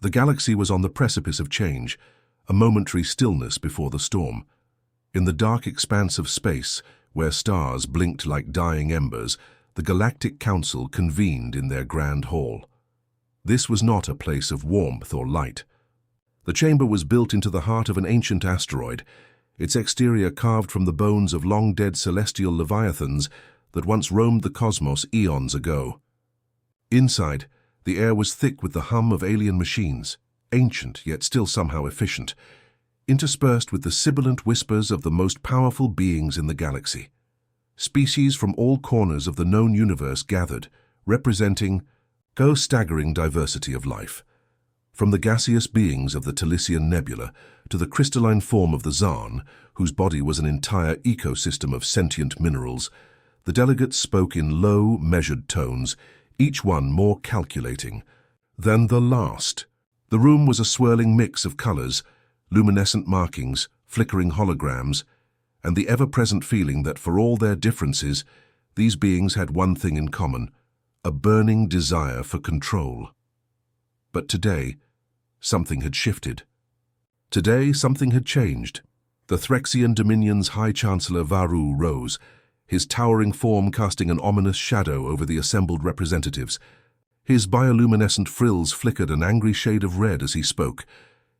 The galaxy was on the precipice of change, a momentary stillness before the storm. In the dark expanse of space, where stars blinked like dying embers, the Galactic Council convened in their grand hall. This was not a place of warmth or light. The chamber was built into the heart of an ancient asteroid, its exterior carved from the bones of long-dead celestial leviathans that once roamed the cosmos eons ago. Inside, the air was thick with the hum of alien machines, ancient yet still somehow efficient, interspersed with the sibilant whispers of the most powerful beings in the galaxy. Species from all corners of the known universe gathered, representing a staggering diversity of life. From the gaseous beings of the Talisian Nebula to the crystalline form of the Zarn, whose body was an entire ecosystem of sentient minerals, the delegates spoke in low, measured tones, each one more calculating than the last. The room was a swirling mix of colors, luminescent markings, flickering holograms, and the ever-present feeling that for all their differences, these beings had one thing in common, a burning desire for control. But today, something had shifted. Today, something had changed. The Threxian Dominion's High Chancellor Varu rose, his towering form casting an ominous shadow over the assembled representatives. His bioluminescent frills flickered an angry shade of red as he spoke,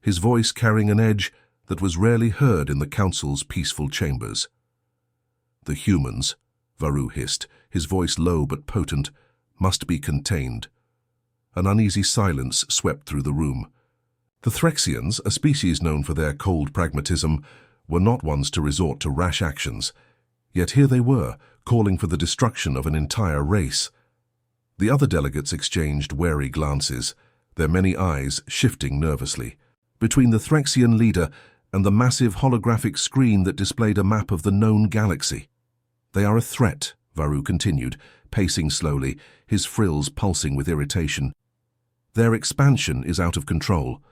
his voice carrying an edge that was rarely heard in the Council's peaceful chambers. "The humans," Varu hissed, his voice low but potent, "must be contained." An uneasy silence swept through the room. The Threxians, a species known for their cold pragmatism, were not ones to resort to rash actions. Yet here they were, calling for the destruction of an entire race. The other delegates exchanged wary glances, their many eyes shifting nervously. Between the Threxian leader and the massive holographic screen that displayed a map of the known galaxy. "They are a threat," Varu continued, pacing slowly, his frills pulsing with irritation. "Their expansion is out of control.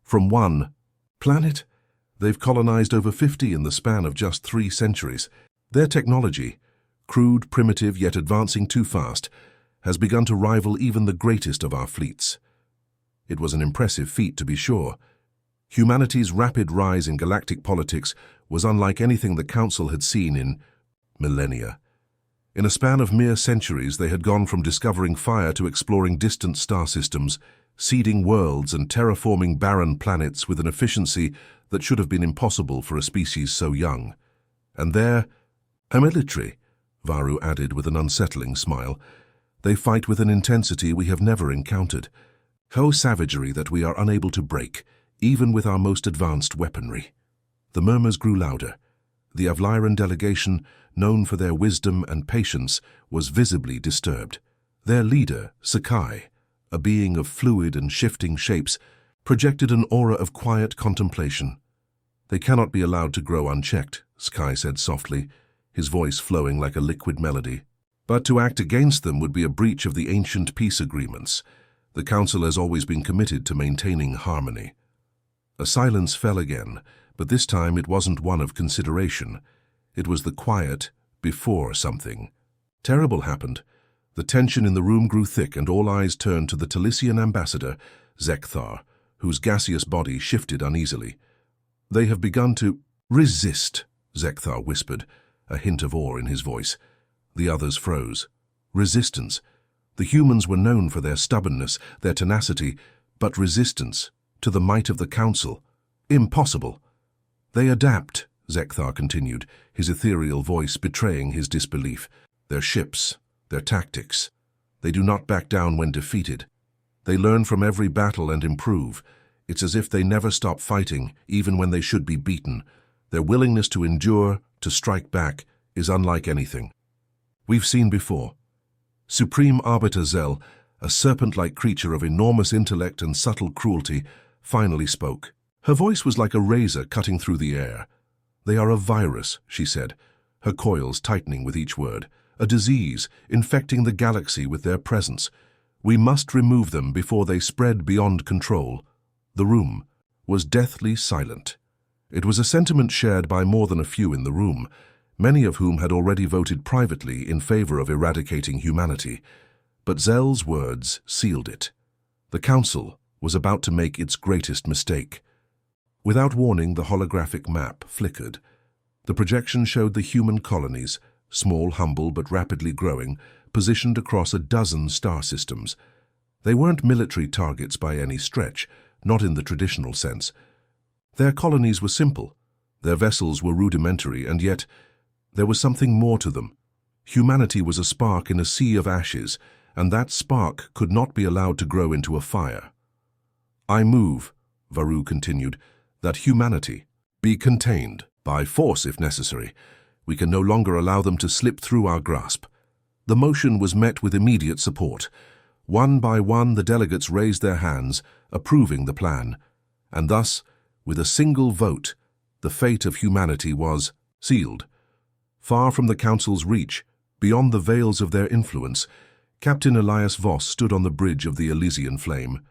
From one planet, they've colonized over 50 in the span of just 3 centuries. Their technology, crude, primitive, yet advancing too fast, has begun to rival even the greatest of our fleets." It was an impressive feat, to be sure. Humanity's rapid rise in galactic politics was unlike anything the Council had seen in millennia. In a span of mere centuries, they had gone from discovering fire to exploring distant star systems, seeding worlds and terraforming barren planets with an efficiency that should have been impossible for a species so young. And their military, Varu added with an unsettling smile, "they fight with an intensity we have never encountered. Savagery that we are unable to break, even with our most advanced weaponry." The murmurs grew louder. The Avlyran delegation, known for their wisdom and patience, was visibly disturbed. Their leader, Sakai, a being of fluid and shifting shapes, projected an aura of quiet contemplation. "They cannot be allowed to grow unchecked," Sakai said softly, his voice flowing like a liquid melody. "But to act against them would be a breach of the ancient peace agreements. The Council has always been committed to maintaining harmony." A silence fell again, but this time it wasn't one of consideration. It was the quiet before something terrible happened. The tension in the room grew thick and all eyes turned to the Talisian ambassador, Zekthar, whose gaseous body shifted uneasily. "They have begun to resist," Zekthar whispered, a hint of awe in his voice. The others froze. Resistance. The humans were known for their stubbornness, their tenacity, but resistance to the might of the Council. Impossible. "They adapt," Zekthar continued, his ethereal voice betraying his disbelief. "Their ships, their tactics. They do not back down when defeated. They learn from every battle and improve. It's as if they never stop fighting, even when they should be beaten. Their willingness to endure, to strike back, is unlike anything we've seen before." Supreme Arbiter Zell, a serpent-like creature of enormous intellect and subtle cruelty, finally spoke. Her voice was like a razor cutting through the air. "They are a virus," she said, her coils tightening with each word. "A disease, infecting the galaxy with their presence. We must remove them before they spread beyond control." The room was deathly silent. It was a sentiment shared by more than a few in the room, many of whom had already voted privately in favor of eradicating humanity. But Zell's words sealed it. The Council was about to make its greatest mistake. Without warning, the holographic map flickered. The projection showed the human colonies, small, humble, but rapidly growing, positioned across a dozen star systems. They weren't military targets by any stretch, not in the traditional sense. Their colonies were simple, their vessels were rudimentary, and yet there was something more to them. Humanity was a spark in a sea of ashes, and that spark could not be allowed to grow into a fire. "I move," Varun continued, "that humanity be contained, by force if necessary. We can no longer allow them to slip through our grasp." The motion was met with immediate support. One by one, the delegates raised their hands, approving the plan. And thus, with a single vote, the fate of humanity was sealed. Far from the Council's reach, beyond the veils of their influence, Captain Elias Voss stood on the bridge of the Elysian flame.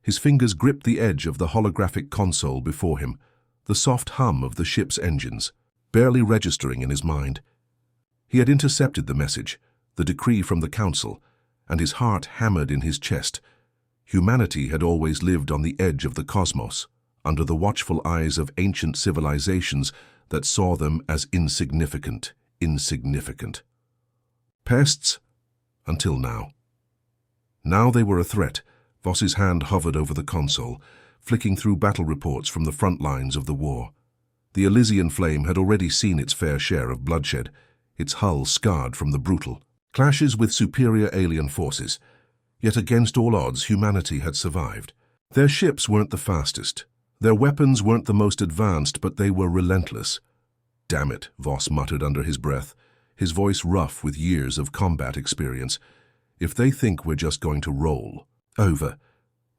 His fingers gripped the edge of the holographic console before him, the soft hum of the ship's engines, barely registering in his mind. He had intercepted the message, the decree from the Council, and his heart hammered in his chest. Humanity had always lived on the edge of the cosmos, under the watchful eyes of ancient civilizations that saw them as insignificant. Pests, until now. Now they were a threat. Voss's hand hovered over the console, flicking through battle reports from the front lines of the war. The Elysian flame had already seen its fair share of bloodshed, its hull scarred from the brutal clashes with superior alien forces. Yet against all odds, humanity had survived. Their ships weren't the fastest. Their weapons weren't the most advanced, but they were relentless. "Damn it," Voss muttered under his breath, his voice rough with years of combat experience. "If they think we're just going to roll over."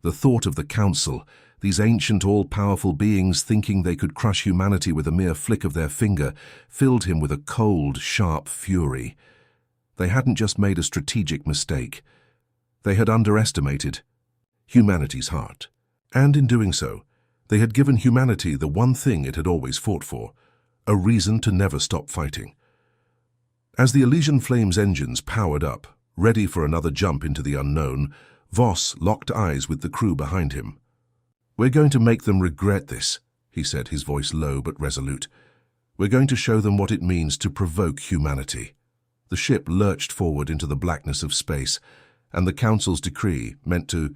The thought of the Council, these ancient, all-powerful beings thinking they could crush humanity with a mere flick of their finger, filled him with a cold, sharp fury. They hadn't just made a strategic mistake. They had underestimated humanity's heart. And in doing so, they had given humanity the one thing it had always fought for, a reason to never stop fighting. As the Elysian Flame's engines powered up, ready for another jump into the unknown, Voss locked eyes with the crew behind him. "We're going to make them regret this," he said, his voice low but resolute. "We're going to show them what it means to provoke humanity." The ship lurched forward into the blackness of space, and the Council's decree, meant to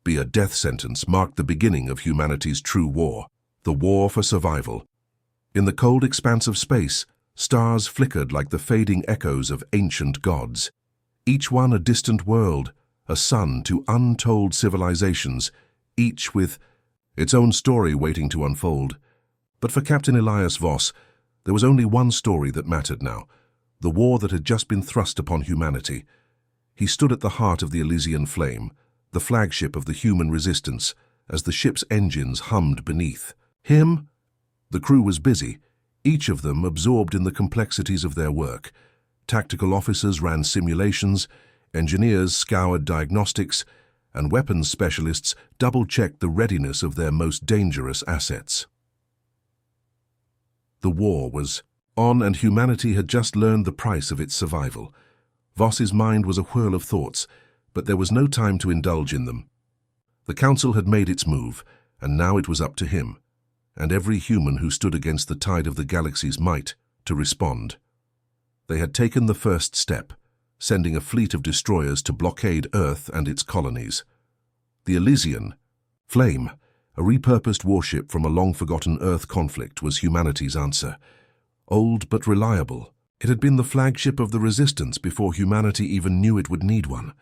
be a death sentence, marked the beginning of humanity's true war, the war for survival. In the cold expanse of space, stars flickered like the fading echoes of ancient gods, each one a distant world, a sun to untold civilizations, each with its own story waiting to unfold. But for Captain Elias Voss, there was only one story that mattered now, the war that had just been thrust upon humanity. He stood at the heart of the Elysian Flame, the flagship of the human resistance, as the ship's engines hummed beneath him. The crew was busy, each of them absorbed in the complexities of their work. Tactical officers ran simulations, engineers scoured diagnostics, and weapons specialists double-checked the readiness of their most dangerous assets. The war was on, and humanity had just learned the price of its survival. Voss's mind was a whirl of thoughts, but there was no time to indulge in them. The Council had made its move, and now it was up to him, and every human who stood against the tide of the galaxy's might, to respond. They had taken the first step, sending a fleet of destroyers to blockade Earth and its colonies. The Elysian Flame, a repurposed warship from a long-forgotten Earth conflict, was humanity's answer. Old but reliable, it had been the flagship of the Resistance before humanity even knew it would need one.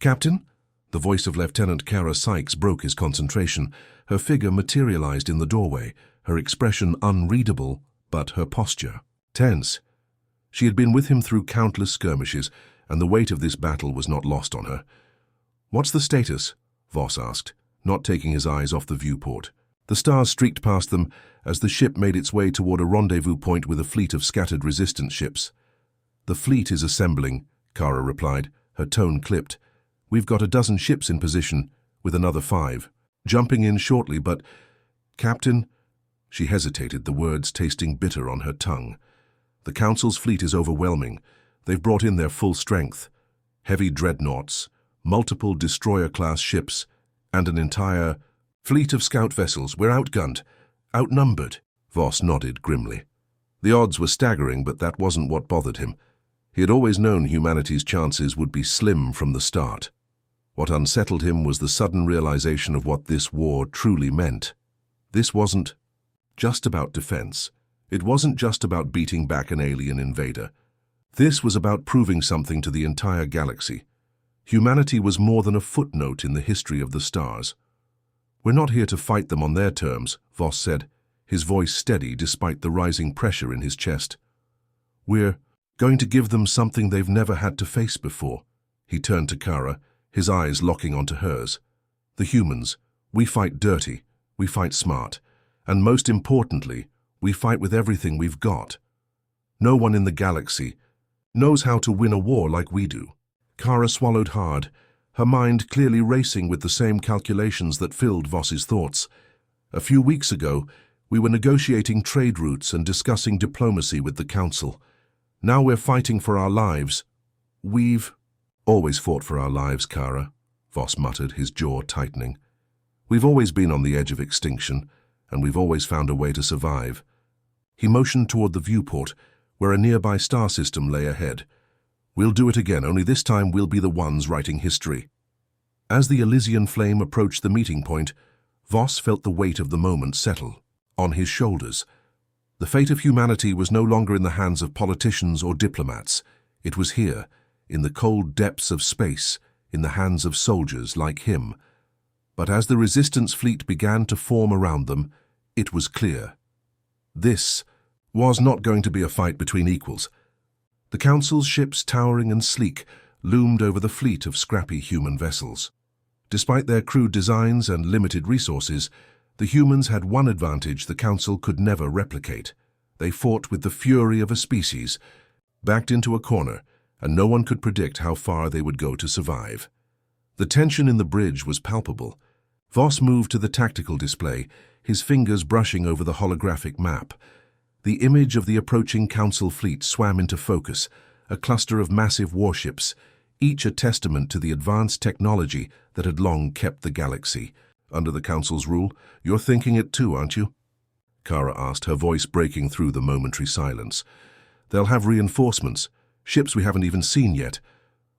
"Captain?" The voice of Lieutenant Kara Sykes broke his concentration. Her figure materialized in the doorway, her expression unreadable, but her posture tense. She had been with him through countless skirmishes, and the weight of this battle was not lost on her. "What's the status?" Voss asked, not taking his eyes off the viewport. The stars streaked past them as the ship made its way toward a rendezvous point with a fleet of scattered resistance ships. "The fleet is assembling," Kara replied, her tone clipped. "We've got a dozen ships in position, with another 5. Jumping in shortly, but—" "Captain?" She hesitated, the words tasting bitter on her tongue. "The Council's fleet is overwhelming. They've brought in their full strength. Heavy dreadnoughts, multiple destroyer-class ships, and an entire Fleet of scout vessels, we're outgunned, outnumbered. Voss nodded grimly. The odds were staggering, but that wasn't what bothered him. He had always known humanity's chances would be slim from the start. What unsettled him was the sudden realization of what this war truly meant. This wasn't just about defense. It wasn't just about beating back an alien invader. This was about proving something to the entire galaxy. Humanity was more than a footnote in the history of the stars. "We're not here to fight them on their terms," Voss said, his voice steady despite the rising pressure in his chest. "We're going to give them something they've never had to face before." He turned to Kara, his eyes locking onto hers. "The humans, we fight dirty, we fight smart, and most importantly, we fight with everything we've got. No one in the galaxy knows how to win a war like we do." Kara swallowed hard, her mind clearly racing with the same calculations that filled Voss's thoughts. "A few weeks ago, we were negotiating trade routes and discussing diplomacy with the Council. Now we're fighting for our lives." "We've always fought for our lives, Kara," Voss muttered, his jaw tightening. "We've always been on the edge of extinction, and we've always found a way to survive." He motioned toward the viewport, where a nearby star system lay ahead. "We'll do it again, only this time we'll be the ones writing history." As the Elysian flame approached the meeting point, Voss felt the weight of the moment settle on his shoulders. The fate of humanity was no longer in the hands of politicians or diplomats. It was here, in the cold depths of space, in the hands of soldiers like him. But as the resistance fleet began to form around them, it was clear. This was not going to be a fight between equals. The Council's ships, towering and sleek, loomed over the fleet of scrappy human vessels. Despite their crude designs and limited resources, the humans had one advantage the Council could never replicate. They fought with the fury of a species, backed into a corner, and no one could predict how far they would go to survive. The tension in the bridge was palpable. Voss moved to the tactical display, his fingers brushing over the holographic map. The image of the approaching Council fleet swam into focus, a cluster of massive warships, each a testament to the advanced technology that had long kept the galaxy. "Under the Council's rule, you're thinking it too, aren't you?" Kara asked, her voice breaking through the momentary silence. "They'll have reinforcements, ships we haven't even seen yet.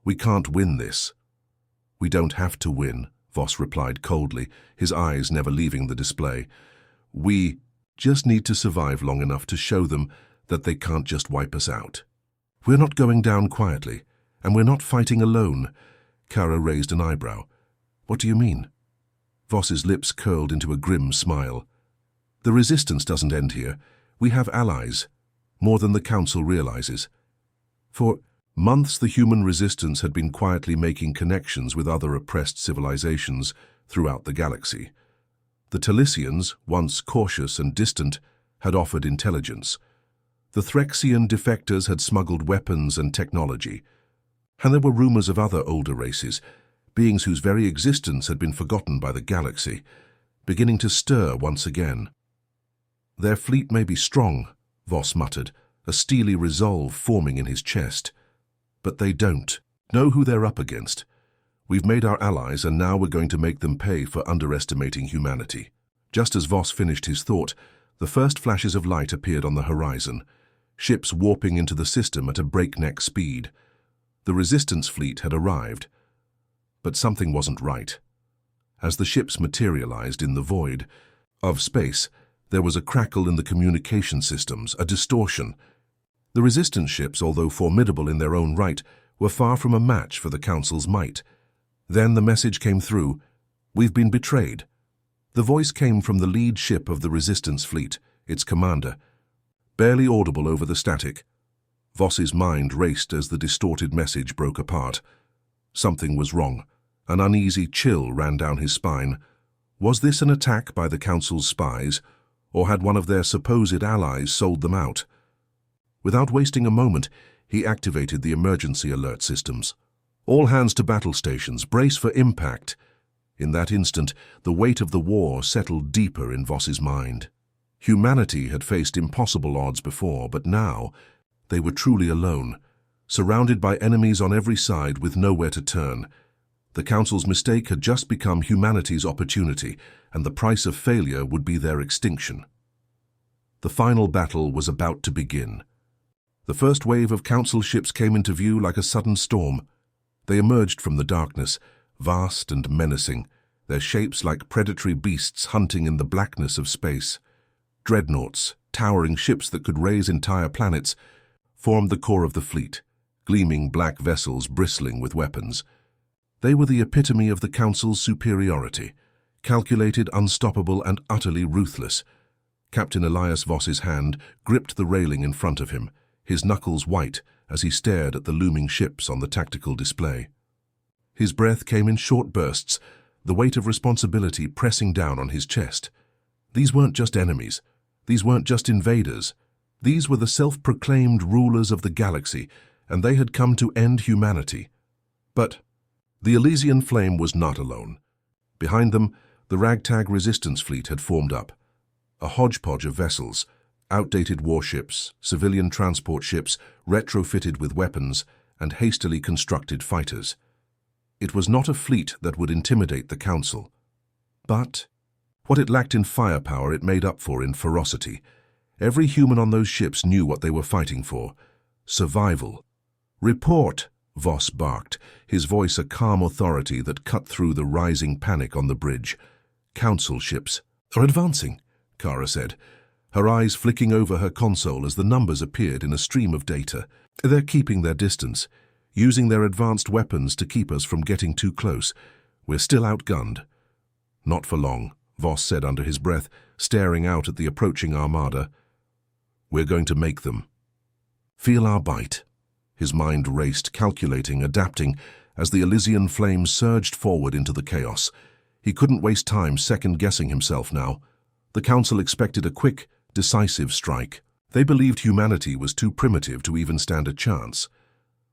We can't win this." "We don't have to win," Voss replied coldly, his eyes never leaving the display. "We just need to survive long enough to show them that they can't just wipe us out. We're not going down quietly, and we're not fighting alone." Kara raised an eyebrow. "What do you mean?" Voss's lips curled into a grim smile. "The resistance doesn't end here. We have allies, more than the Council realizes. For months, the human resistance had been quietly making connections with other oppressed civilizations throughout the galaxy. The Talisians, once cautious and distant, had offered intelligence. The Threxian defectors had smuggled weapons and technology. And there were rumors of other older races, beings whose very existence had been forgotten by the galaxy, beginning to stir once again. "Their fleet may be strong," Voss muttered, a steely resolve forming in his chest. "But they don't know who they're up against. We've made our allies, and now we're going to make them pay for underestimating humanity." Just as Voss finished his thought, the first flashes of light appeared on the horizon, ships warping into the system at a breakneck speed. The resistance fleet had arrived. But something wasn't right. As the ships materialized in the void of space, there was a crackle in the communication systems, a distortion. The resistance ships, although formidable in their own right, were far from a match for the Council's might. Then the message came through: "We've been betrayed." The voice came from the lead ship of the resistance fleet, its commander, barely audible over the static. Voss's mind raced as the distorted message broke apart. Something was wrong. An uneasy chill ran down his spine. Was this an attack by the Council's spies, or had one of their supposed allies sold them out? Without wasting a moment, he activated the emergency alert systems. "All hands to battle stations, brace for impact." In that instant, the weight of the war settled deeper in Voss's mind. Humanity had faced impossible odds before, but now they were truly alone, surrounded by enemies on every side with nowhere to turn. The Council's mistake had just become humanity's opportunity, and the price of failure would be their extinction. The final battle was about to begin. The first wave of Council ships came into view like a sudden storm. They emerged from the darkness, vast and menacing, their shapes like predatory beasts hunting in the blackness of space. Dreadnoughts, towering ships that could raise entire planets, formed the core of the fleet, gleaming black vessels bristling with weapons. They were the epitome of the Council's superiority, calculated, unstoppable, and utterly ruthless. Captain Elias Voss's hand gripped the railing in front of him, his knuckles white as he stared at the looming ships on the tactical display. His breath came in short bursts, the weight of responsibility pressing down on his chest. These weren't just enemies. These weren't just invaders. These were the self-proclaimed rulers of the galaxy, and they had come to end humanity. But the Elysian Flame was not alone. Behind them, the ragtag resistance fleet had formed up. A hodgepodge of vessels, outdated warships, civilian transport ships retrofitted with weapons, and hastily constructed fighters. It was not a fleet that would intimidate the Council. But what it lacked in firepower it made up for in ferocity. Every human on those ships knew what they were fighting for: survival. "Report," Voss barked, his voice a calm authority that cut through the rising panic on the bridge. "Council ships are advancing," Kara said, her eyes flicking over her console as the numbers appeared in a stream of data. "They're keeping their distance, using their advanced weapons to keep us from getting too close. We're still outgunned." "Not for long," Voss said under his breath, staring out at the approaching armada. "We're going to make them. Feel our bite." His mind raced, calculating, adapting, as the Elysian Flame surged forward into the chaos. He couldn't waste time second-guessing himself now. The Council expected a quick, decisive strike. They believed humanity was too primitive to even stand a chance.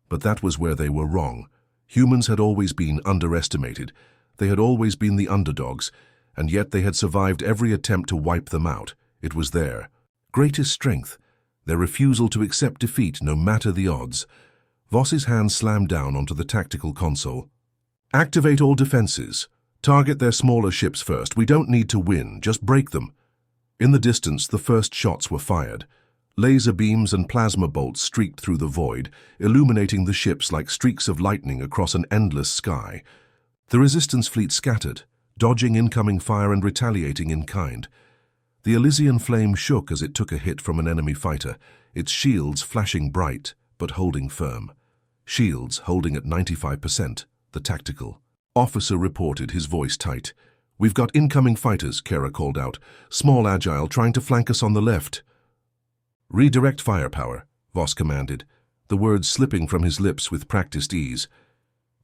But that was where they were wrong. Humans had always been underestimated. They had always been the underdogs, and yet they had survived every attempt to wipe them out. It was their greatest strength, their refusal to accept defeat no matter the odds. Voss's hand slammed down onto the tactical console. "Activate all defenses. Target their smaller ships first. We don't need to win, just break them." In the distance, the first shots were fired. Laser beams and plasma bolts streaked through the void, illuminating the ships like streaks of lightning across an endless sky. The resistance fleet scattered, dodging incoming fire and retaliating in kind. The Elysian Flame shook as it took a hit from an enemy fighter, its shields flashing bright but holding firm. Shields holding at 95%, the tactical officer reported, his voice tight. "We've got incoming fighters," Kara called out. "Small, agile, trying to flank us on the left." "Redirect firepower," Voss commanded, the words slipping from his lips with practiced ease.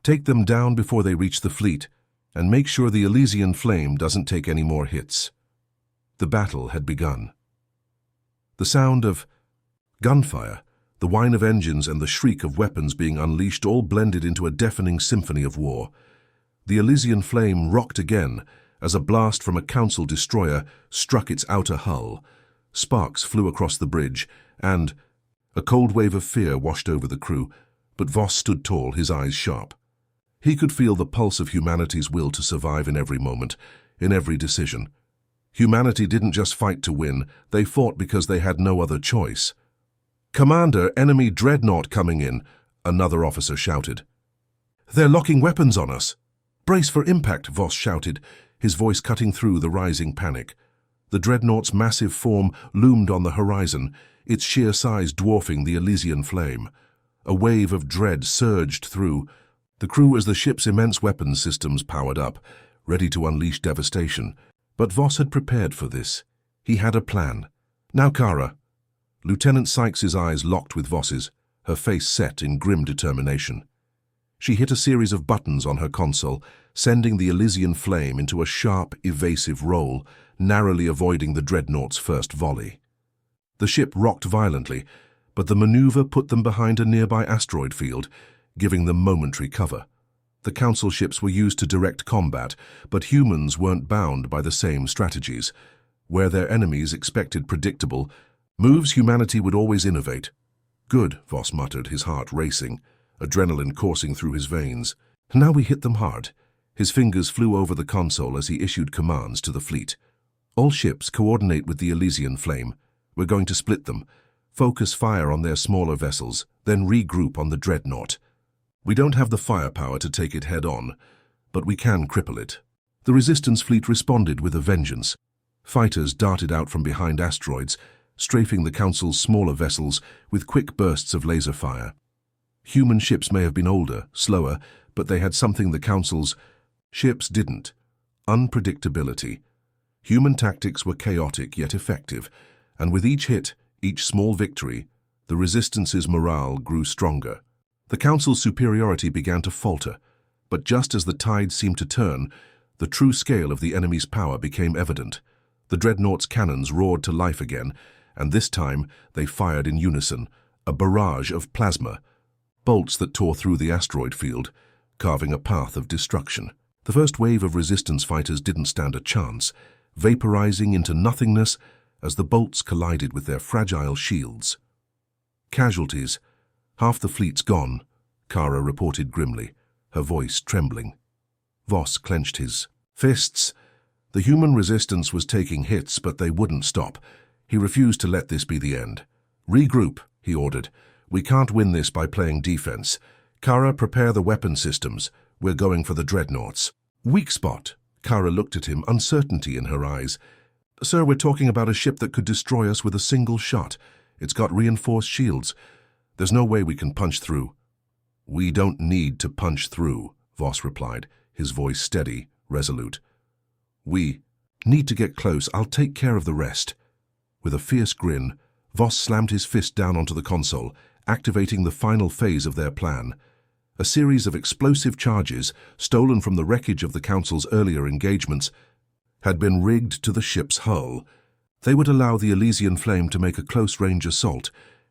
"Take them down before they reach the fleet, and make sure the Elysian Flame doesn't take any more hits." The battle had begun. The sound of gunfire, the whine of engines, and the shriek of weapons being unleashed all blended into a deafening symphony of war. The Elysian Flame rocked again as a blast from a Council destroyer struck its outer hull. Sparks flew across the bridge, and a cold wave of fear washed over the crew, but Voss stood tall, his eyes sharp. He could feel the pulse of humanity's will to survive in every moment, in every decision. Humanity didn't just fight to win, they fought because they had no other choice. "Commander, enemy dreadnought coming in," another officer shouted. "They're locking weapons on us." "Brace for impact," Voss shouted, his voice cutting through the rising panic. The dreadnought's massive form loomed on the horizon, its sheer size dwarfing the Elysian Flame. A wave of dread surged through the crew as the ship's immense weapons systems powered up, ready to unleash devastation. But Voss had prepared for this. He had a plan. "Now, Kara." Lieutenant Sykes' eyes locked with Voss's, her face set in grim determination. She hit a series of buttons on her console, sending the Elysian Flame into a sharp, evasive roll, narrowly avoiding the dreadnought's first volley. The ship rocked violently, but the maneuver put them behind a nearby asteroid field, giving them momentary cover. The Council ships were used to direct combat, but humans weren't bound by the same strategies. Where their enemies expected predictable moves, humanity would always innovate. "Good," Voss muttered, his heart racing, adrenaline coursing through his veins. "Now we hit them hard. His fingers flew over the console as he issued commands to the fleet. All ships coordinate with the Elysian Flame. We're going to split them. Focus fire on their smaller vessels, then regroup on the Dreadnought. We don't have the firepower to take it head-on, but we can cripple it. The Resistance fleet responded with a vengeance. Fighters darted out from behind asteroids, strafing the Council's smaller vessels with quick bursts of laser fire. Human ships may have been older, slower, but they had something the Council's ships didn't: unpredictability. Human tactics were chaotic yet effective, and with each hit, each small victory, the Resistance's morale grew stronger. The Council's superiority began to falter, but just as the tide seemed to turn, the true scale of the enemy's power became evident. The Dreadnought's cannons roared to life again, and this time they fired in unison, a barrage of plasma, bolts that tore through the asteroid field, carving a path of destruction. The first wave of Resistance fighters didn't stand a chance, vaporizing into nothingness as the bolts collided with their fragile shields. Casualties. Half the fleet's gone, Kara reported grimly, her voice trembling. Voss clenched his fists. The human Resistance was taking hits, but they wouldn't stop. He refused to let this be the end. Regroup, he ordered. We can't win this by playing defense. Kara, prepare the weapon systems. We're going for the Dreadnoughts. Weak spot. Kara looked at him, uncertainty in her eyes. Sir, we're talking about a ship that could destroy us with a single shot. It's got reinforced shields. There's no way we can punch through. We don't need to punch through, Voss replied, his voice steady, resolute. We need to get close. I'll take care of the rest. With a fierce grin, Voss slammed his fist down onto the console, activating the final phase of their plan. A series of explosive charges, stolen from the wreckage of the Council's earlier engagements, had been rigged to the ship's hull. They would allow the Elysian Flame to make a close-range assault,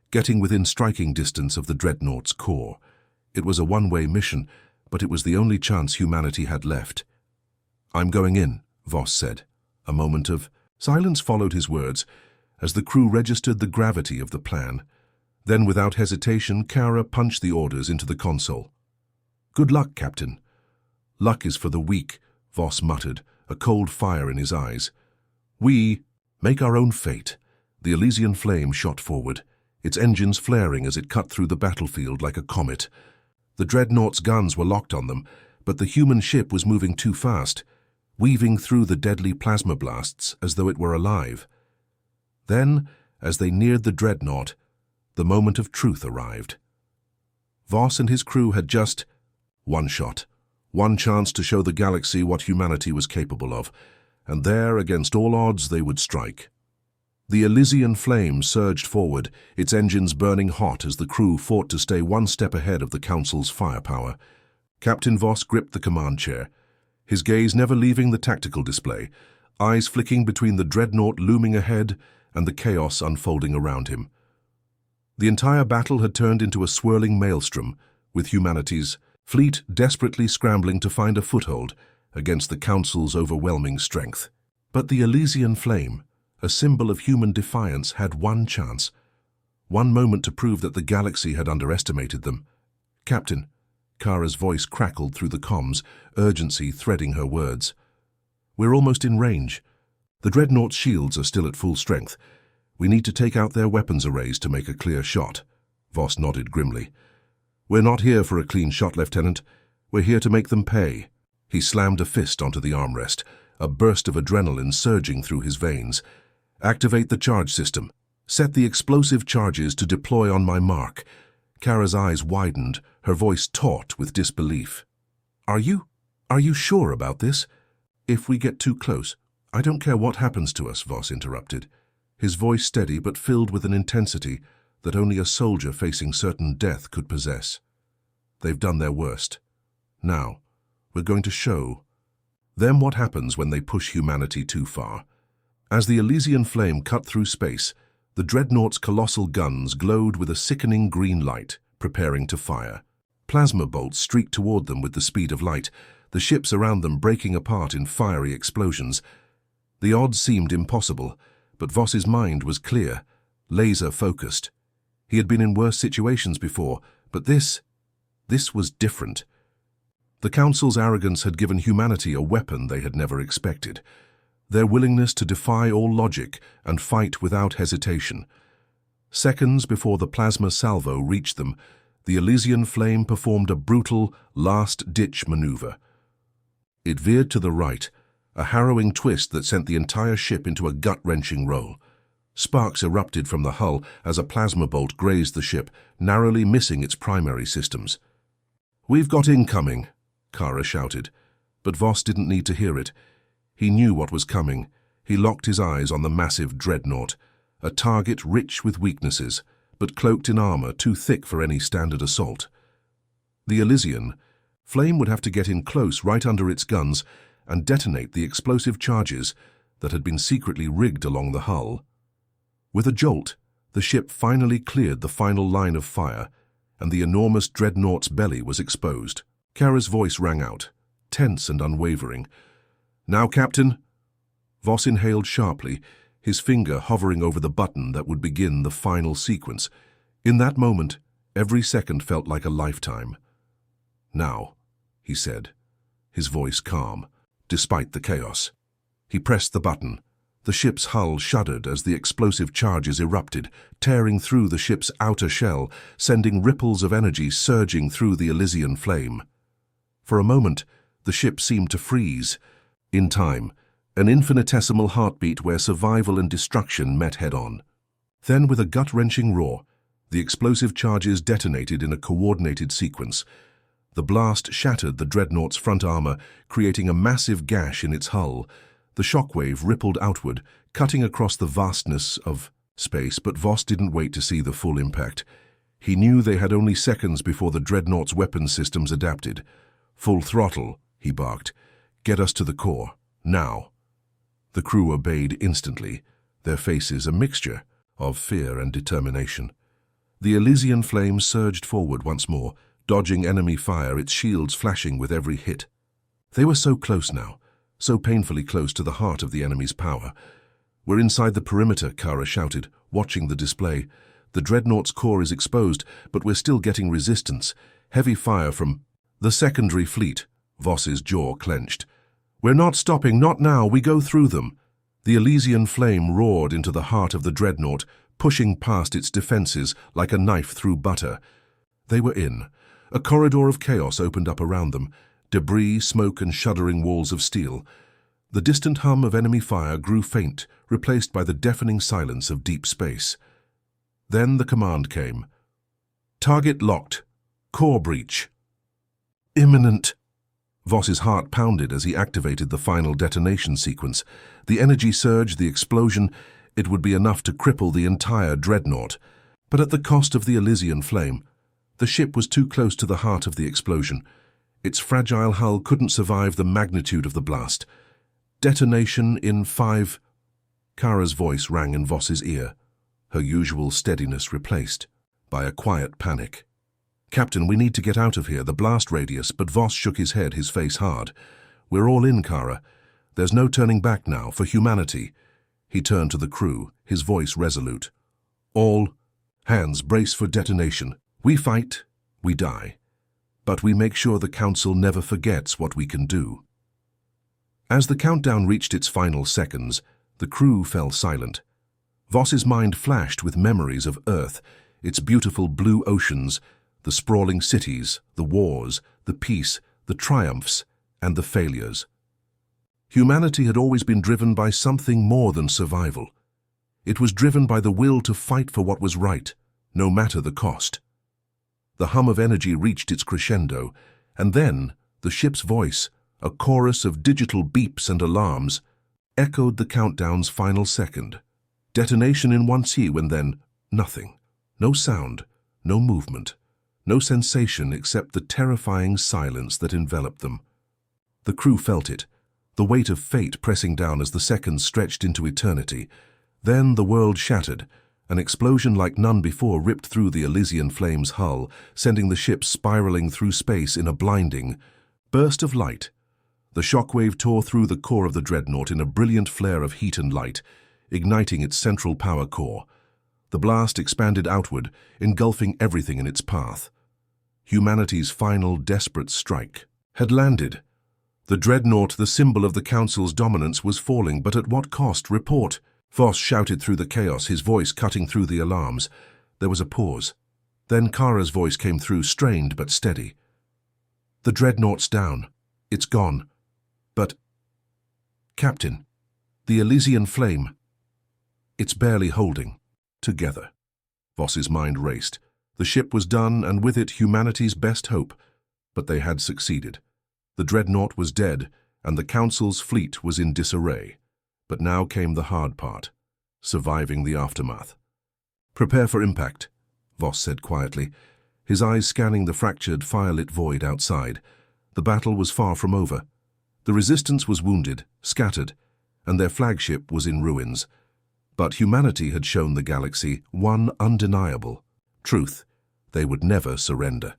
getting within striking distance of the Dreadnought's core. It was a one-way mission, but it was the only chance humanity had left. I'm going in, Voss said. A moment of silence followed his words, as the crew registered the gravity of the plan. Then, without hesitation, Kara punched the orders into the console. Good luck, Captain. Luck is for the weak, Voss muttered, a cold fire in his eyes. We make our own fate. The Elysian Flame shot forward, its engines flaring as it cut through the battlefield like a comet. The Dreadnought's guns were locked on them, but the human ship was moving too fast, weaving through the deadly plasma blasts as though it were alive. Then, as they neared the Dreadnought, the moment of truth arrived. Voss and his crew had just one shot, one chance to show the galaxy what humanity was capable of, and there, against all odds, they would strike. The Elysian Flame surged forward, its engines burning hot as the crew fought to stay one step ahead of the Council's firepower. Captain Voss gripped the command chair, his gaze never leaving the tactical display, eyes flicking between the Dreadnought looming ahead and the chaos unfolding around him. The entire battle had turned into a swirling maelstrom, with humanity's fleet desperately scrambling to find a foothold against the Council's overwhelming strength. But the Elysian Flame, a symbol of human defiance, had one chance, one moment to prove that the galaxy had underestimated them. Captain, Kara's voice crackled through the comms, urgency threading her words. We're almost in range. The Dreadnought's shields are still at full strength. We need to take out their weapons arrays to make a clear shot. Voss nodded grimly. We're not here for a clean shot, Lieutenant. We're here to make them pay. He slammed a fist onto the armrest, a burst of adrenaline surging through his veins. Activate the charge system. Set the explosive charges to deploy on my mark. Kara's eyes widened, her voice taut with disbelief. Are you sure about this? If we get too close, I don't care what happens to us, Voss interrupted, his voice steady but filled with an intensity that only a soldier facing certain death could possess. They've done their worst. Now, we're going to show them what happens when they push humanity too far. As the Elysian Flame cut through space, the Dreadnought's colossal guns glowed with a sickening green light, preparing to fire. Plasma bolts streaked toward them with the speed of light, the ships around them breaking apart in fiery explosions. The odds seemed impossible, but Voss's mind was clear, laser-focused. He had been in worse situations before, but this was different. The Council's arrogance had given humanity a weapon they had never expected. Their willingness to defy all logic and fight without hesitation. Seconds before the plasma salvo reached them, the Elysian flame performed a brutal, last-ditch maneuver. It veered to the right, a harrowing twist that sent the entire ship into a gut-wrenching roll. Sparks erupted from the hull as a plasma bolt grazed the ship, narrowly missing its primary systems. "We've got incoming," Kara shouted, but Voss didn't need to hear it. He knew what was coming. He locked his eyes on the massive dreadnought, a target rich with weaknesses, but cloaked in armor too thick for any standard assault. The Elysian flame would have to get in close right under its guns and detonate the explosive charges that had been secretly rigged along the hull. With a jolt, the ship finally cleared the final line of fire, and the enormous dreadnought's belly was exposed. Kara's voice rang out, tense and unwavering. "Now, Captain." Voss inhaled sharply, his finger hovering over the button that would begin the final sequence. In that moment, every second felt like a lifetime. "Now," he said, his voice calm, despite the chaos. He pressed the button. The ship's hull shuddered as the explosive charges erupted, tearing through the ship's outer shell, sending ripples of energy surging through the Elysian flame. For a moment, the ship seemed to freeze. In time, an infinitesimal heartbeat where survival and destruction met head-on. Then, with a gut-wrenching roar, the explosive charges detonated in a coordinated sequence. The blast shattered the dreadnought's front armor, creating a massive gash in its hull. The shockwave rippled outward, cutting across the vastness of space, but Voss didn't wait to see the full impact. He knew they had only seconds before the dreadnought's weapons systems adapted. "Full throttle," he barked. "Get us to the core, now." The crew obeyed instantly, their faces a mixture of fear and determination. The Elysian flame surged forward once more, dodging enemy fire, its shields flashing with every hit. They were so close now, so painfully close to the heart of the enemy's power. "We're inside the perimeter," Kara shouted, watching the display. "The dreadnought's core is exposed, but we're still getting resistance. Heavy fire from the secondary fleet." Voss's jaw clenched. "We're not stopping, not now, we go through them." The Elysian flame roared into the heart of the dreadnought, pushing past its defenses like a knife through butter. They were in. A corridor of chaos opened up around them, debris, smoke, and shuddering walls of steel. The distant hum of enemy fire grew faint, replaced by the deafening silence of deep space. Then the command came. "Target locked. Core breach." "Imminent." Voss's heart pounded as he activated the final detonation sequence. The energy surge, the explosion, it would be enough to cripple the entire dreadnought. But at the cost of the Elysian flame. The ship was too close to the heart of the explosion. Its fragile hull couldn't survive the magnitude of the blast. "Detonation in 5... Kara's voice rang in Voss's ear, her usual steadiness replaced by a quiet panic. "Captain, we need to get out of here, the blast radius," but Voss shook his head, his face hard. "We're all in, Kara. There's no turning back now, for humanity." He turned to the crew, his voice resolute. "All hands brace for detonation. We fight, we die. But we make sure the Council never forgets what we can do." As the countdown reached its final seconds, the crew fell silent. Voss's mind flashed with memories of Earth, its beautiful blue oceans, the sprawling cities, the wars, the peace, the triumphs, and the failures. Humanity had always been driven by something more than survival. It was driven by the will to fight for what was right, no matter the cost. The hum of energy reached its crescendo, and then the ship's voice, a chorus of digital beeps and alarms, echoed the countdown's final second. Detonation in 1C, and then nothing. No sound, no movement, no sensation except the terrifying silence that enveloped them. The crew felt it, the weight of fate pressing down as the seconds stretched into eternity. Then the world shattered. An explosion like none before ripped through the Elysian flame's hull, sending the ship spiraling through space in a blinding burst of light. The shockwave tore through the core of the dreadnought in a brilliant flare of heat and light, igniting its central power core. The blast expanded outward, engulfing everything in its path. Humanity's final desperate strike. had landed. The dreadnought, the symbol of the Council's dominance, was falling, but at what cost? Report! Voss shouted through the chaos, his voice cutting through the alarms. There was a pause. Then Kara's voice came through, strained but steady. The dreadnought's down. It's gone. But... Captain, the Elysian flame... It's barely holding. Together. Voss's mind raced. The ship was done, and with it humanity's best hope. But they had succeeded. The dreadnought was dead, and the Council's fleet was in disarray. But now came the hard part, surviving the aftermath. Prepare for impact, Voss said quietly, his eyes scanning the fractured, firelit void outside. The battle was far from over. The resistance was wounded, scattered, and their flagship was in ruins. But humanity had shown the galaxy one undeniable truth: they would never surrender.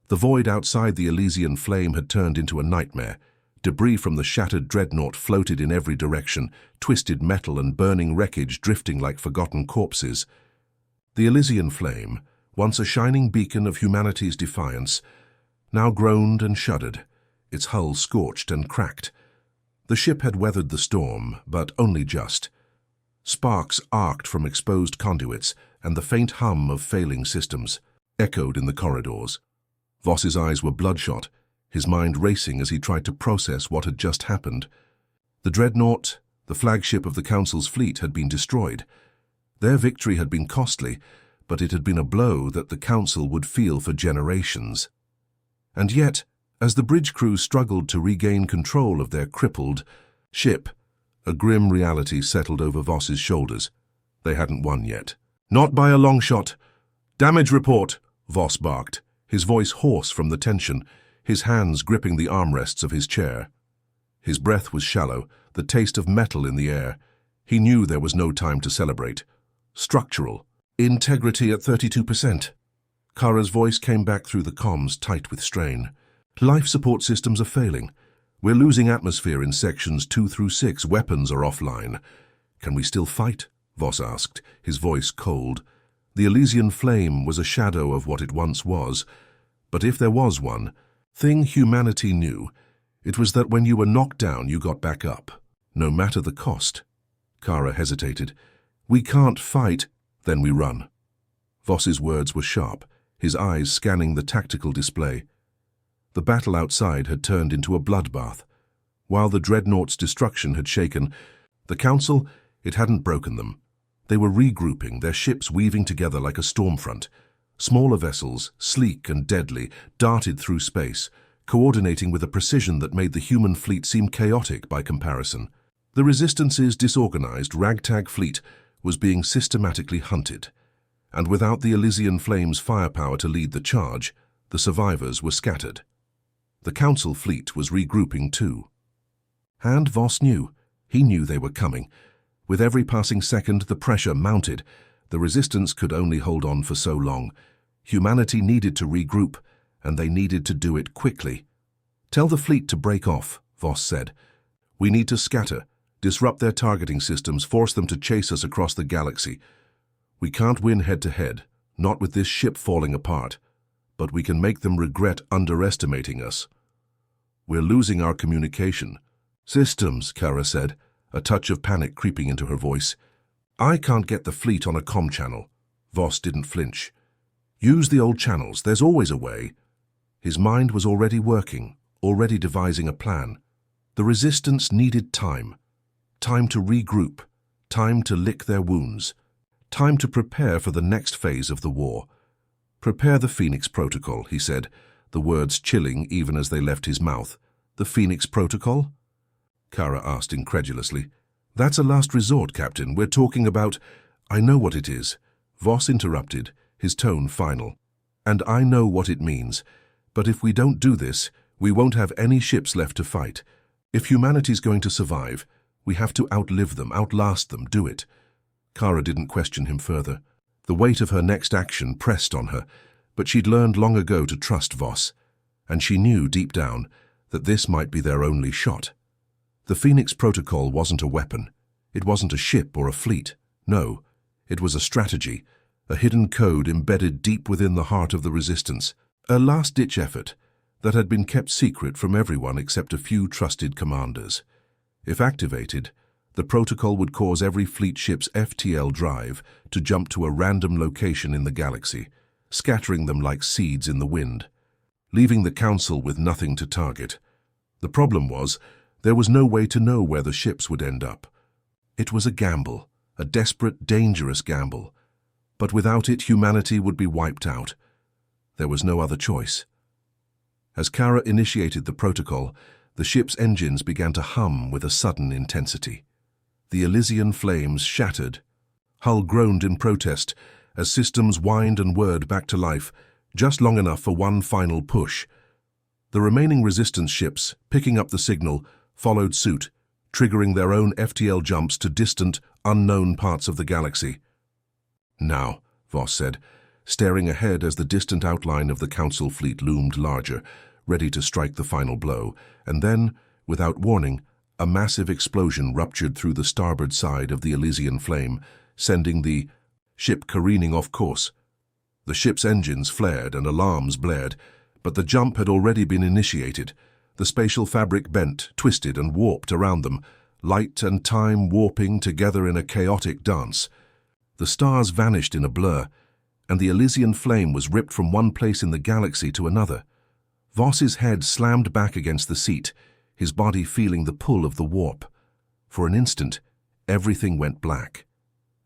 The void outside the Elysian flame had turned into a nightmare. Debris from the shattered dreadnought floated in every direction, twisted metal and burning wreckage drifting like forgotten corpses. The Elysian flame, once a shining beacon of humanity's defiance, now groaned and shuddered, its hull scorched and cracked. The ship had weathered the storm, but only just. Sparks arced from exposed conduits, and the faint hum of failing systems echoed in the corridors. Voss's eyes were bloodshot, his mind racing as he tried to process what had just happened. The dreadnought, the flagship of the Council's fleet, had been destroyed. Their victory had been costly, but it had been a blow that the Council would feel for generations. And yet, as the bridge crew struggled to regain control of their crippled ship, a grim reality settled over Voss's shoulders. They hadn't won yet. Not by a long shot. Damage report, Voss barked, his voice hoarse from the tension, his hands gripping the armrests of his chair. His breath was shallow, the taste of metal in the air. He knew there was no time to celebrate. Structural. Integrity at 32%. Kara's voice came back through the comms, tight with strain. Life support systems are failing. We're losing atmosphere in sections 2 through 6. Weapons are offline. Can we still fight? Voss asked, his voice cold. The Elysian flame was a shadow of what it once was. But if there was one thing humanity knew, it was that when you were knocked down, you got back up, no matter the cost. Kara hesitated. We can't fight, then we run. Voss's words were sharp, his eyes scanning the tactical display. The battle outside had turned into a bloodbath. While the dreadnought's destruction had shaken the Council, it hadn't broken them. They were regrouping, their ships weaving together like a storm front. Smaller vessels, sleek and deadly, darted through space, coordinating with a precision that made the human fleet seem chaotic by comparison. The Resistance's disorganized, ragtag fleet was being systematically hunted. And without the Elysian flame's firepower to lead the charge, the survivors were scattered. The Council fleet was regrouping too. And Voss knew. He knew they were coming. With every passing second, the pressure mounted. The Resistance could only hold on for so long. Humanity needed to regroup, and they needed to do it quickly. Tell the fleet to break off, Voss said. We need to scatter, disrupt their targeting systems, force them to chase us across the galaxy. We can't win head-to-head, not with this ship falling apart, but we can make them regret underestimating us. We're losing our communication. Systems, Kara said, a touch of panic creeping into her voice. I can't get the fleet on a comm channel. Voss didn't flinch. Use the old channels, there's always a way. His mind was already working, already devising a plan. The Resistance needed time. Time to regroup, time to lick their wounds, time to prepare for the next phase of the war. Prepare the Phoenix Protocol, he said, the words chilling even as they left his mouth. The Phoenix Protocol? Kara asked incredulously. That's a last resort, Captain. We're talking about... I know what it is. Voss interrupted, his tone final. And I know what it means. But if we don't do this, we won't have any ships left to fight. If humanity's going to survive, we have to outlive them, outlast them, do it. Kara didn't question him further. The weight of her next action pressed on her, but she'd learned long ago to trust Voss, and she knew deep down that this might be their only shot. The Phoenix Protocol wasn't a weapon. It wasn't a ship or a fleet. No, it was a strategy, a hidden code embedded deep within the heart of the Resistance. A last-ditch effort, that had been kept secret from everyone except a few trusted commanders. If activated, the protocol would cause every fleet ship's FTL drive to jump to a random location in the galaxy, scattering them like seeds in the wind, leaving the Council with nothing to target. The problem was, there was no way to know where the ships would end up. It was a gamble, a desperate, dangerous gamble. But without it, humanity would be wiped out. There was no other choice. As Kara initiated the protocol, the ship's engines began to hum with a sudden intensity. The Elysian flames shattered. Hull groaned in protest as systems whined and whirred back to life, just long enough for one final push. The remaining resistance ships, picking up the signal, followed suit, triggering their own FTL jumps to distant, unknown parts of the galaxy. "Now," Voss said, staring ahead as the distant outline of the Council fleet loomed larger, ready to strike the final blow, and then, without warning, a massive explosion ruptured through the starboard side of the Elysian flame, sending the ship careening off course. The ship's engines flared and alarms blared, but the jump had already been initiated. The spatial fabric bent, twisted, and warped around them, light and time warping together in a chaotic dance. The stars vanished in a blur, and the Elysian flame was ripped from one place in the galaxy to another. Voss's head slammed back against the seat, his body feeling the pull of the warp. For an instant, everything went black.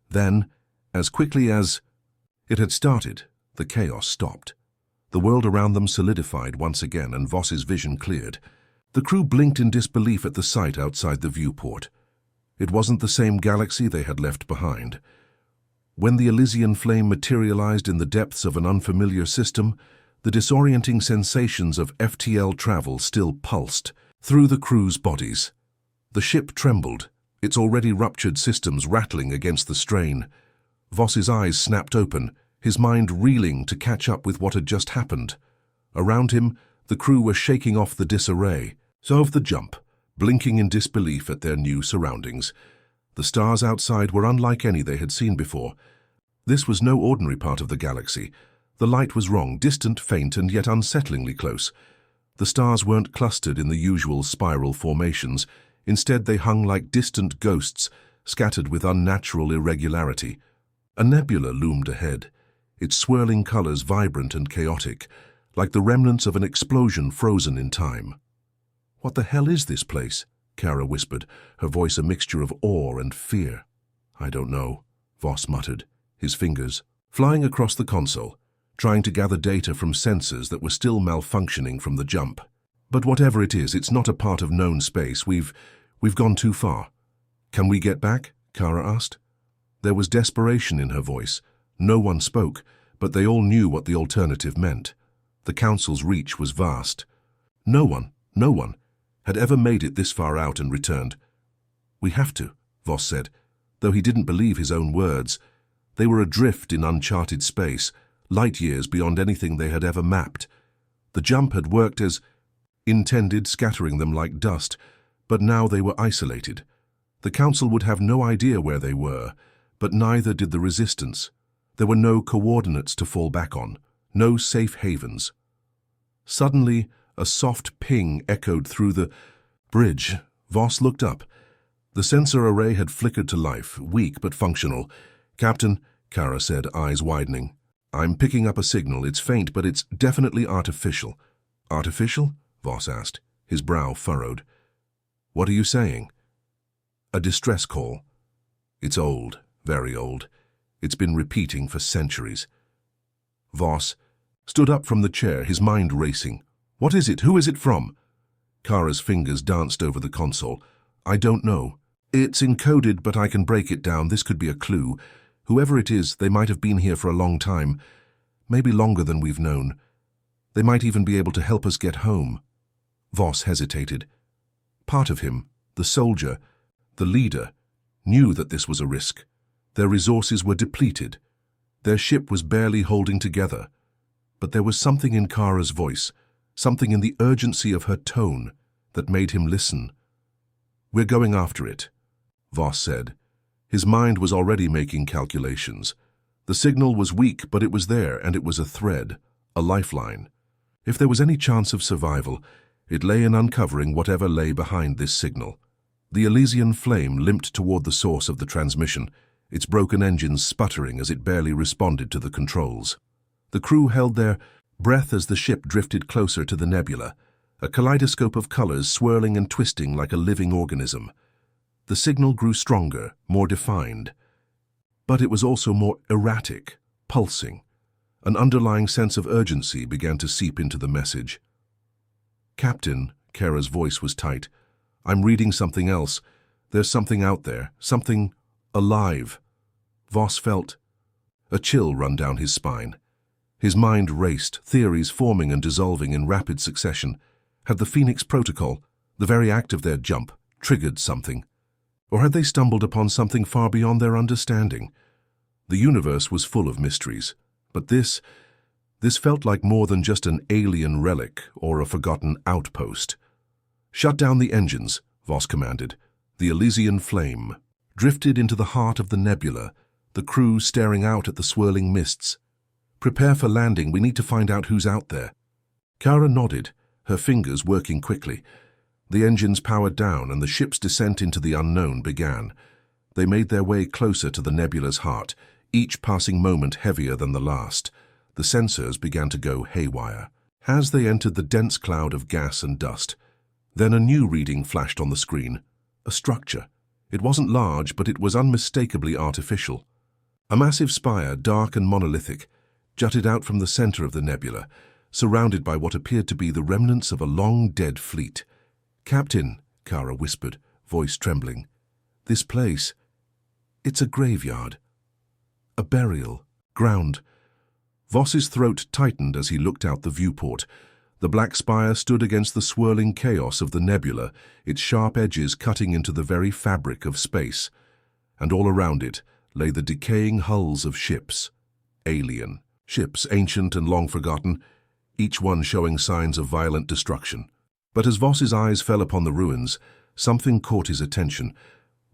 Then, as quickly as it had started, the chaos stopped. The world around them solidified once again, and Voss's vision cleared. The crew blinked in disbelief at the sight outside the viewport. It wasn't the same galaxy they had left behind. When the Elysian flame materialized in the depths of an unfamiliar system, the disorienting sensations of FTL travel still pulsed through the crew's bodies. The ship trembled, its already ruptured systems rattling against the strain. Voss's eyes snapped open, his mind reeling to catch up with what had just happened. Around him, the crew were shaking off the disarray of the jump, blinking in disbelief at their new surroundings. The stars outside were unlike any they had seen before. This was no ordinary part of the galaxy. The light was wrong, distant, faint, and yet unsettlingly close. The stars weren't clustered in the usual spiral formations. Instead, they hung like distant ghosts, scattered with unnatural irregularity. A nebula loomed ahead, its swirling colors vibrant and chaotic, like the remnants of an explosion frozen in time. "What the hell is this place?" Kara whispered, her voice a mixture of awe and fear. "I don't know," Voss muttered, his fingers flying across the console, trying to gather data from sensors that were still malfunctioning from the jump. "But whatever it is, it's not a part of known space. We've gone too far." "Can we get back?" Kara asked. There was desperation in her voice. No one spoke, but they all knew what the alternative meant. The Council's reach was vast. No one had ever made it this far out and returned. "We have to," Voss said, though he didn't believe his own words. They were adrift in uncharted space, light years beyond anything they had ever mapped. The jump had worked as intended, scattering them like dust, but now they were isolated. The Council would have no idea where they were, but neither did the Resistance. There were no coordinates to fall back on, no safe havens. Suddenly, a soft ping echoed through the bridge. Voss looked up. The sensor array had flickered to life, weak but functional. "Captain," Kara said, eyes widening, "I'm picking up a signal. It's faint, but it's definitely artificial." "Artificial?" Voss asked, his brow furrowed. "What are you saying?" "A distress call. It's old, very old. It's been repeating for centuries." Voss stood up from the chair, his mind racing. "What is it? Who is it from?" Kara's fingers danced over the console. "I don't know. It's encoded, but I can break it down. This could be a clue. Whoever it is, they might have been here for a long time, maybe longer than we've known. They might even be able to help us get home." Voss hesitated. Part of him, the soldier, the leader, knew that this was a risk. Their resources were depleted. Their ship was barely holding together. But there was something in Kara's voice, something in the urgency of her tone, that made him listen. "We're going after it," Voss said. His mind was already making calculations. The signal was weak, but it was there, and it was a thread, a lifeline. If there was any chance of survival, it lay in uncovering whatever lay behind this signal. The Elysian flame limped toward the source of the transmission, its broken engines sputtering as it barely responded to the controls. The crew held their breath as the ship drifted closer to the nebula, a kaleidoscope of colors swirling and twisting like a living organism. The signal grew stronger, more defined. But it was also more erratic, pulsing. An underlying sense of urgency began to seep into the message. "Captain," Kara's voice was tight, "I'm reading something else. There's something out there, something alive." Voss felt a chill run down his spine. His mind raced, theories forming and dissolving in rapid succession. Had the Phoenix Protocol, the very act of their jump, triggered something? Or had they stumbled upon something far beyond their understanding? The universe was full of mysteries, but this felt like more than just an alien relic or a forgotten outpost. "Shut down the engines," Voss commanded. The Elysian flame drifted into the heart of the nebula, the crew staring out at the swirling mists. "Prepare for landing, we need to find out who's out there." Kara nodded, her fingers working quickly. The engines powered down and the ship's descent into the unknown began. They made their way closer to the nebula's heart, each passing moment heavier than the last. The sensors began to go haywire as they entered the dense cloud of gas and dust. Then a new reading flashed on the screen. A structure. It wasn't large, but it was unmistakably artificial. A massive spire, dark and monolithic, jutted out from the center of the nebula, surrounded by what appeared to be the remnants of a long-dead fleet. "Captain," Kara whispered, voice trembling, "this place, it's a graveyard. A burial ground." Voss's throat tightened as he looked out the viewport. The black spire stood against the swirling chaos of the nebula, its sharp edges cutting into the very fabric of space. And all around it lay the decaying hulls of ships. Alien ships, ancient and long forgotten, each one showing signs of violent destruction. But as Voss's eyes fell upon the ruins, something caught his attention.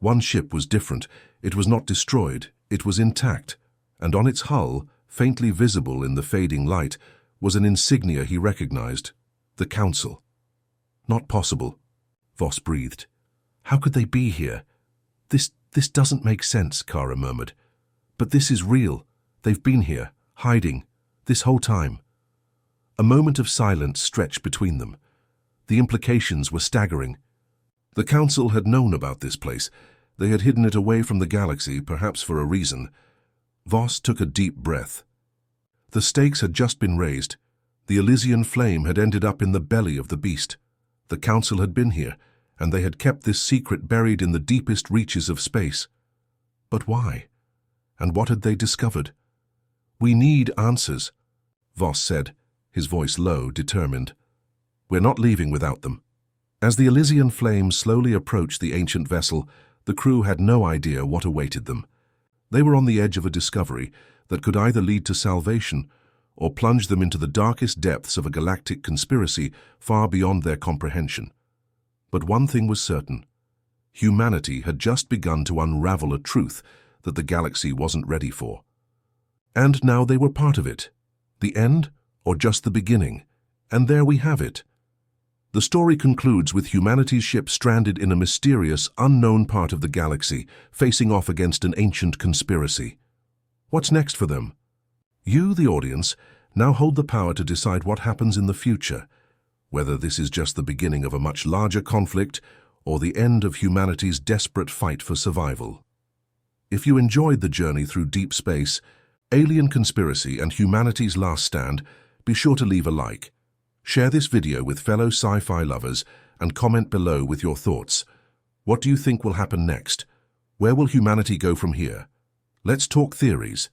One ship was different. It was not destroyed, it was intact, and on its hull, faintly visible in the fading light, was an insignia he recognized: the Council. "Not possible," Voss breathed. "How could they be here?" This doesn't make sense," Kara murmured. "But this is real. They've been here, hiding, this whole time." A moment of silence stretched between them. The implications were staggering. The Council had known about this place. They had hidden it away from the galaxy, perhaps for a reason. Voss took a deep breath. The stakes had just been raised. The Elysian flame had ended up in the belly of the beast. The Council had been here, and they had kept this secret buried in the deepest reaches of space. But why? And what had they discovered? "We need answers," Voss said, his voice low, determined. "We're not leaving without them." As the Elysian flame slowly approached the ancient vessel, the crew had no idea what awaited them. They were on the edge of a discovery that could either lead to salvation or plunge them into the darkest depths of a galactic conspiracy far beyond their comprehension. But one thing was certain. Humanity had just begun to unravel a truth that the galaxy wasn't ready for. And now they were part of it. The end, or just the beginning? And there we have it. The story concludes with humanity's ship stranded in a mysterious, unknown part of the galaxy, facing off against an ancient conspiracy. What's next for them? You, the audience, now hold the power to decide what happens in the future, whether this is just the beginning of a much larger conflict or the end of humanity's desperate fight for survival. If you enjoyed the journey through deep space, alien conspiracy and humanity's last stand, be sure to leave a like. Share this video with fellow sci-fi lovers and comment below with your thoughts. What do you think will happen next? Where will humanity go from here? Let's talk theories.